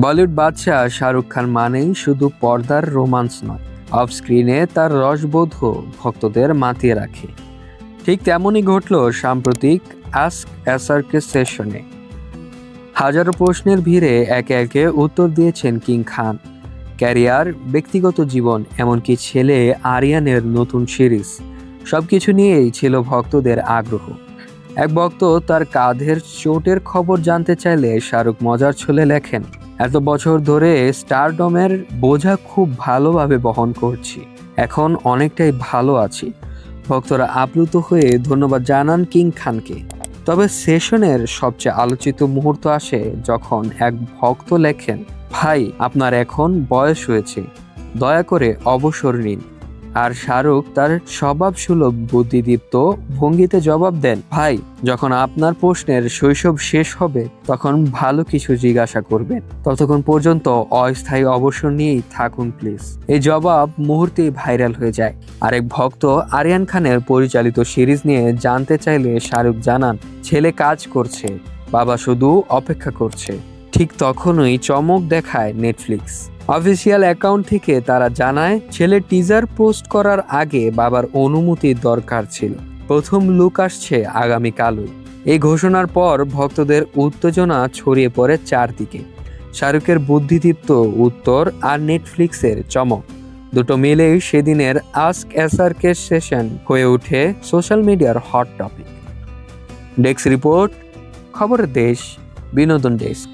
বলিউড বাদশাহ শাহরুখ খান মানেই শুধু পর্দার রোমান্স নয়, অফ স্ক্রিনে তার রসবোধও ভক্তদের মাতিয়ে রাখে। ঠিক তেমনই ঘটল সাম্প্রতিক আস্ক এসআরকে সেশনে। হাজারো প্রশ্নের ভিড়ে একে একে উত্তর দিয়েছেন কিং খান। ক্যারিয়ার, ব্যক্তিগত জীবন, এমনকি ছেলে আরিয়ানের নতুন সিরিজ, সবকিছু নিয়েই ছিল ভক্তদের আগ্রহ। এক ভক্ত তার কাঁধের চোটের খবর জানতে চাইলে শাহরুখ মজার ছলে লেখেন, এত বছর ধরে স্টারডমের বোঝা খুব ভালোভাবে বহন করছি, এখন অনেকটাই ভালো আছি। ভক্তরা আপ্লুত হয়ে ধন্যবাদ জানান কিং খানকে। তবে সেশনের সবচেয়ে আলোচিত মুহূর্ত আসে যখন এক ভক্ত লেখেন, ভাই আপনার এখন বয়স হয়েছে, দয়া করে অবসর নিন। আর শাহরুখ তার স্বভাবসুলভ বুদ্ধিদীপ্ত ভঙ্গিতে জবাব দেন, ভাই যখন আপনার প্রশ্নের শৈশব শেষ হবে তখন ভালো কিছু জিজ্ঞাসা করবেন, ততক্ষণ পর্যন্ত অস্থায়ী অবসর নিয়েই থাকুন প্লিজ। এই জবাব মুহূর্তেই ভাইরাল হয়ে যায়। আরেক ভক্ত আরিয়ান খানের পরিচালিত সিরিজ নিয়ে জানতে চাইলে শাহরুখ জানান, ছেলে কাজ করছে, বাবা শুধু অপেক্ষা করছে। ঠিক তখনই চমক দেখায় নেটফ্লিক্স। অফিসিয়াল অ্যাকাউন্ট থেকে তারা জানায়, ছেলে টিজার পোস্ট করার আগে বাবার অনুমতির দরকার ছিল। প্রথম লুক আসছে আগামীকালই। এই ঘোষণার পর ভক্তদের উত্তেজনা ছড়িয়ে পড়ে চারদিকে। শাহরুখের বুদ্ধিদীপ্ত উত্তর আর নেটফ্লিক্সের চমক, দুটো মিলেই সেদিনের আস্ক এসআরকে সেশন হয়ে ওঠে সোশ্যাল মিডিয়ার হট টপিক। ডেস্ক রিপোর্ট, খবরের দেশ, বিনোদন ডেস্ক।